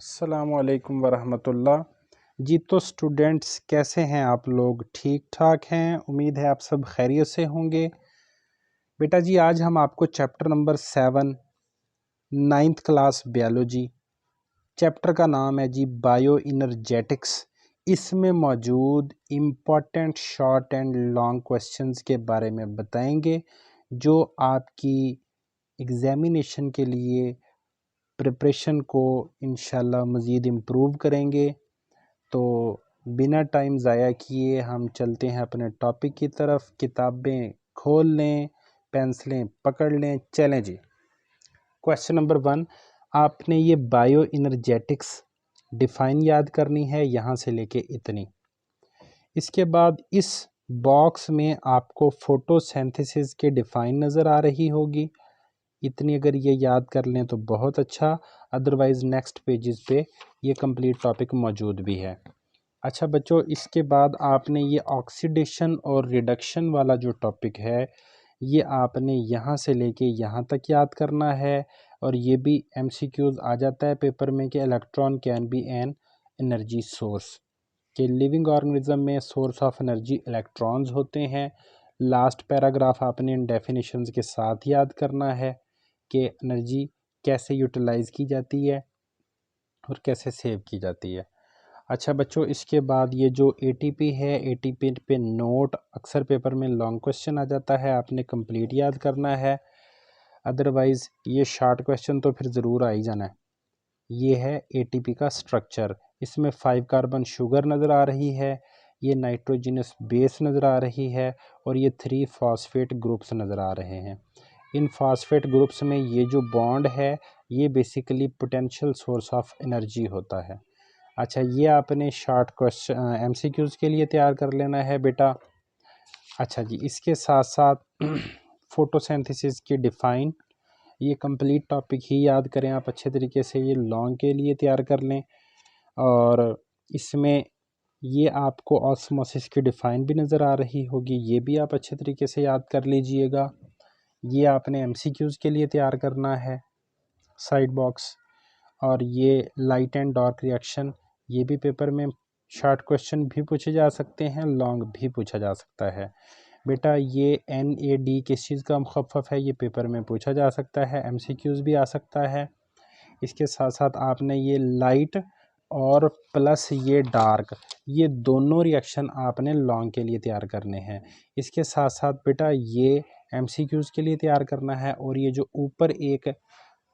अस्सलामुअलैकुम वरहमतुल्लाह। जी तो स्टूडेंट्स कैसे हैं आप लोग? ठीक ठाक हैं, उम्मीद है आप सब खैरियत से होंगे। बेटा जी आज हम आपको chapter number 7 ninth class biology, chapter का नाम है जी बायो इनर्जेटिक्स। इसमें मौजूद important short and long questions के बारे में बताएंगे जो आपकी एग्ज़ामिनेशन के लिए प्रिपरेशन को इंशाल्लाह मज़ीद इम्प्रूव करेंगे। तो बिना टाइम ज़ाया किए हम चलते हैं अपने टॉपिक की तरफ। किताबें खोल लें, पेंसिलें पकड़ लें, चलें जी। क्वेश्चन नंबर 1, आपने ये बायो इनर्जेटिक्स डिफ़ाइन याद करनी है यहाँ से लेके इतनी। इसके बाद इस बॉक्स में आपको फोटोसिंथेसिस के डिफ़ाइन नज़र आ रही होगी। इतनी अगर ये याद कर लें तो बहुत अच्छा, अदरवाइज़ नेक्स्ट पेजेस पे ये कंप्लीट टॉपिक मौजूद भी है। अच्छा बच्चों, इसके बाद आपने ये ऑक्सीडेशन और रिडक्शन वाला जो टॉपिक है ये आपने यहाँ से लेके यहाँ तक याद करना है। और ये भी एमसीक्यूज़ आ जाता है पेपर में कि electron can be an energy source, कि लिविंग ऑर्गेनिज्म में सोर्स ऑफ एनर्जी इलेक्ट्रॉन्स होते हैं। लास्ट पैराग्राफ आपने इन डेफिनेशंस के साथ याद करना है कि एनर्जी कैसे यूटिलाइज़ की जाती है और कैसे सेव की जाती है। अच्छा बच्चों, इसके बाद ये जो एटीपी है, एटीपी पे नोट अक्सर पेपर में लॉन्ग क्वेश्चन आ जाता है, आपने कंप्लीट याद करना है, अदरवाइज़ ये शॉर्ट क्वेश्चन तो फिर ज़रूर आ ही जाना है। ये है एटीपी का स्ट्रक्चर। इसमें 5 कार्बन शुगर नज़र आ रही है, ये नाइट्रोजनस बेस नज़र आ रही है और ये 3 फॉस्फेट ग्रुप्स नज़र आ रहे हैं। इन फॉस्फेट ग्रुप्स में ये जो बॉन्ड है ये basically potential source of energy होता है। अच्छा, ये आपने शॉर्ट क्वेश्चन एमसीक्यूज़ के लिए तैयार कर लेना है बेटा। अच्छा जी, इसके साथ साथ फोटोसिंथेसिस की डिफ़ाइन, ये कंप्लीट टॉपिक ही याद करें आप अच्छे तरीके से, ये लॉन्ग के लिए तैयार कर लें। और इसमें ये आपको ऑस्मोसिस की डिफ़ाइन भी नज़र आ रही होगी, ये भी आप अच्छे तरीके से याद कर लीजिएगा। ये आपने एमसीक्यूज़ के लिए तैयार करना है साइड बॉक्स। और ये लाइट एंड डार्क रिएक्शन, ये भी पेपर में शॉर्ट क्वेश्चन भी पूछे जा सकते हैं, लॉन्ग भी पूछा जा सकता है। बेटा ये NAD किस चीज़ का मुखफ़फ़ है, ये पेपर में पूछा जा सकता है, एमसीक्यूज़ भी आ सकता है। इसके साथ साथ आपने ये लाइट और प्लस ये डार्क, ये दोनों रिएक्शन आपने लॉन्ग के लिए तैयार करने हैं। इसके साथ साथ बेटा ये एमसीक्यूज़ के लिए तैयार करना है। और ये जो ऊपर एक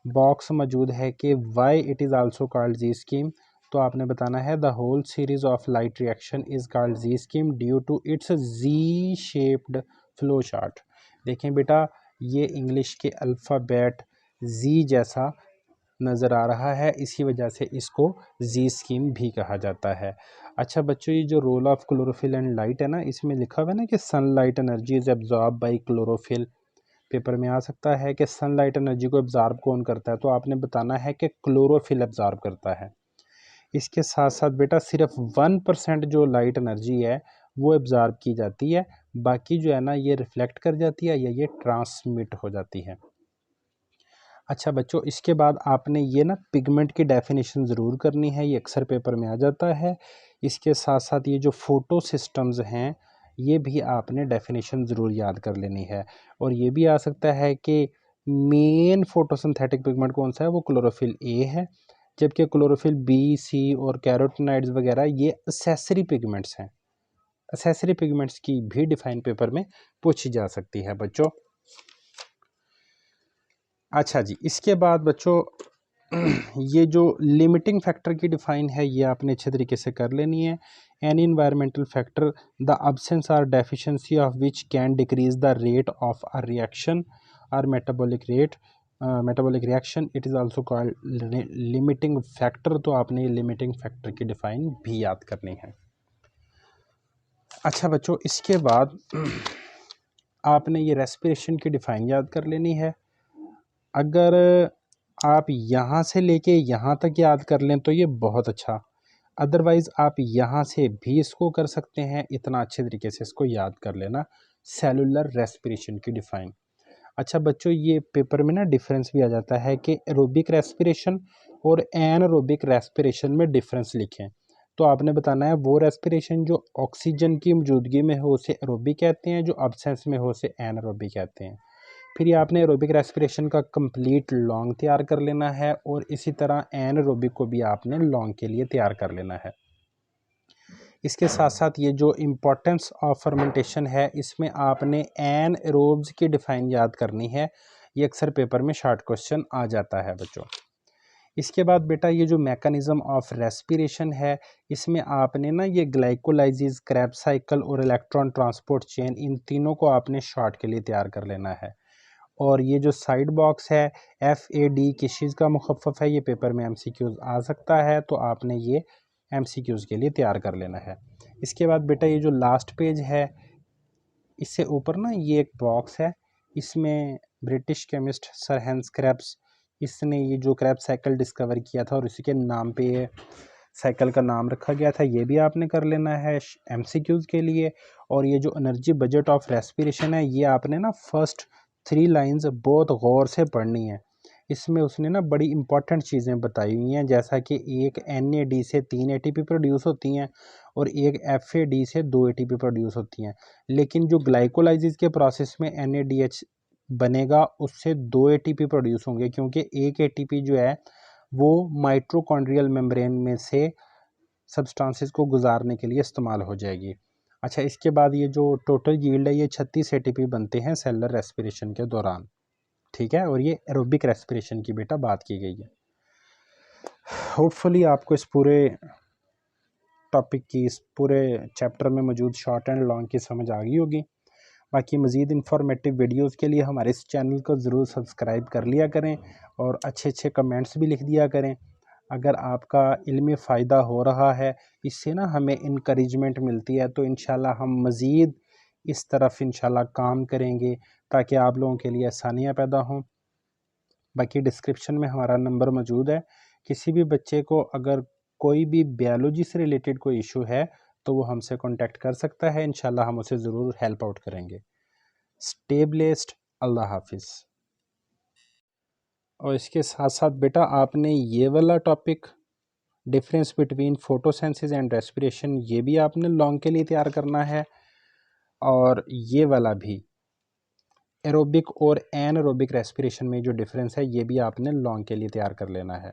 बॉक्स मौजूद है कि why it is also called Z scheme, तो आपने बताना है the whole series of light reaction is called Z scheme due to its Z shaped flow chart. देखें बेटा, ये इंग्लिश के अल्फ़ाबेट जी जैसा नज़र आ रहा है, इसी वजह से इसको जी स्कीम भी कहा जाता है। अच्छा बच्चों, ये जो role of chlorophyll and light है ना, इसमें लिखा हुआ है ना कि sunlight energy is absorb by chlorophyll. Paper में आ सकता है कि सनलाइट एनर्जी को एब्जॉर्ब कौन करता है, तो आपने बताना है कि क्लोरोफिल एब्जॉर्ब करता है। इसके साथ साथ बेटा सिर्फ 1% जो लाइट एनर्जी है वो एब्जॉर्ब की जाती है, बाकी जो है ना ये रिफ्लेक्ट कर जाती है या ये ट्रांसमिट हो जाती है। अच्छा बच्चों, इसके बाद आपने ये ना पिगमेंट की डेफिनेशन ज़रूर करनी है, ये अक्सर पेपर में आ जाता है। इसके साथ साथ ये जो फोटो सिस्टम्स हैं ये भी आपने डेफिनेशन ज़रूर याद कर लेनी है। और ये भी आ सकता है कि मेन फोटोसिंथेटिक पिगमेंट कौन सा है, वो क्लोरोफिल ए है, जबकि क्लोरोफिल बी, सी और कैरोटीनॉइड्स वगैरह ये एक्सेसरी पिगमेंट्स हैं। एक्सेसरी पिगमेंट्स की भी डिफाइन पेपर में पूछी जा सकती है बच्चों। अच्छा जी, इसके बाद बच्चों ये जो लिमिटिंग फैक्टर की डिफ़ाइन है ये आपने अच्छे तरीके से कर लेनी है। Any environmental factor the absence or deficiency of which can decrease the rate of a reaction or metabolic rate, metabolic reaction, it is also called limiting factor. तो आपने लिमिटिंग फैक्टर की डिफ़ाइन भी याद करनी है। अच्छा बच्चों, इसके बाद आपने ये रेस्पिरेशन की डिफ़ाइन याद कर लेनी है। अगर आप यहाँ से लेके यहाँ तक याद कर लें तो ये बहुत अच्छा, अदरवाइज़ आप यहाँ से भी इसको कर सकते हैं, इतना अच्छे तरीके से इसको याद कर लेना, सेलुलर रेस्पिरेशन की डिफ़ाइन। अच्छा बच्चों, ये पेपर में ना डिफरेंस भी आ जाता है कि एरोबिक रेस्पिरेशन और एनारोबिक रेस्पिरेशन में डिफरेंस लिखें। तो आपने बताना है वो रेस्पिरेशन जो ऑक्सीजन की मौजूदगी में हो उसे एरोबिक कहते हैं, जो अब्सेंस में हो उसे एनारोबिक कहते हैं। फिर ये आपने एरोबिक रेस्पिरेशन का कंप्लीट लॉन्ग तैयार कर लेना है और इसी तरह एनारोबिक को भी आपने लॉन्ग के लिए तैयार कर लेना है। इसके साथ साथ ये जो इम्पोर्टेंस ऑफ फर्मेंटेशन है, इसमें आपने एनएरोब्स की डिफ़ाइन याद करनी है। ये अक्सर पेपर में शॉर्ट क्वेश्चन आ जाता है बच्चों। इसके बाद बेटा ये जो मैकेनिज़्म ऑफ रेस्पिरेशन है, इसमें आपने ना ये ग्लाइकोलाइसिस, क्रेब्स साइकिल और इलेक्ट्रॉन ट्रांसपोर्ट चेन, इन तीनों को आपने शॉर्ट के लिए तैयार कर लेना है। और ये जो साइड बॉक्स है FAD किस चीज़ का मुखफ़फ़ है, ये पेपर में MCQs आ सकता है, तो आपने ये MCQs के लिए तैयार कर लेना है। इसके बाद बेटा ये जो लास्ट पेज है, इससे ऊपर ना ये एक बॉक्स है, इसमें British chemist sir hence Krebs, इसने ये जो क्रेब्स साइकिल डिस्कवर किया था और इसी के नाम पे ये साइकिल का नाम रखा गया था, ये भी आपने कर लेना है MCQs के लिए। और ये जो एनर्जी बजट ऑफ रेस्पिरेशन है, ये आपने ना फर्स्ट 3 लाइंस बहुत गौर से पढ़नी है। इसमें उसने ना बड़ी इंपॉर्टेंट चीज़ें बताई हुई हैं, जैसा कि एक NAD से 3 ATP प्रोड्यूस होती हैं और एक FAD से 2 ATP प्रोड्यूस होती हैं। लेकिन जो ग्लाइकोलाइसिस के प्रोसेस में NADH बनेगा उससे 2 ATP प्रोड्यूस होंगे, क्योंकि एक ATP जो है वो माइटोकॉन्ड्रियल मेम्ब्रेन में से सब्सटेंसेस को गुजारने के लिए इस्तेमाल हो जाएगी। अच्छा, इसके बाद ये जो टोटल यील्ड है, ये 36 ATP बनते हैं सेलुलर रेस्पिरेशन के दौरान, ठीक है। और ये एरोबिक रेस्पिरेशन की बेटा बात की गई है। होपफुली आपको इस पूरे टॉपिक की, इस पूरे चैप्टर में मौजूद शॉर्ट एंड लॉन्ग की समझ आ गई होगी। बाकी मज़ीद इंफॉर्मेटिव वीडियोस के लिए हमारे इस चैनल को ज़रूर सब्सक्राइब कर लिया करें और अच्छे अच्छे कमेंट्स भी लिख दिया करें। अगर आपका इल्मी फ़ायदा हो रहा है, इससे ना हमें इनकरेजमेंट मिलती है, तो इंशाल्लाह हम मज़ीद इस तरफ इंशाल्लाह काम करेंगे ताकि आप लोगों के लिए आसानियाँ पैदा हों। बाकी डिस्क्रिप्शन में हमारा नंबर मौजूद है, किसी भी बच्चे को अगर कोई भी बायोलॉजी से रिलेटेड कोई इशू है तो वो हमसे कांटेक्ट कर सकता है, इंशाल्लाह हम उसे ज़रूर हेल्प आउट करेंगे। स्टे ब्लेस्ड, अल्लाह हाफिज़। और इसके साथ साथ बेटा आपने ये वाला topic difference between photosynthesis and respiration, ये भी आपने लॉन्ग के लिए तैयार करना है। और ये वाला भी एरोबिक और एनारोबिक रेस्पिरेशन में जो डिफरेंस है, ये भी आपने लॉन्ग के लिए तैयार कर लेना है।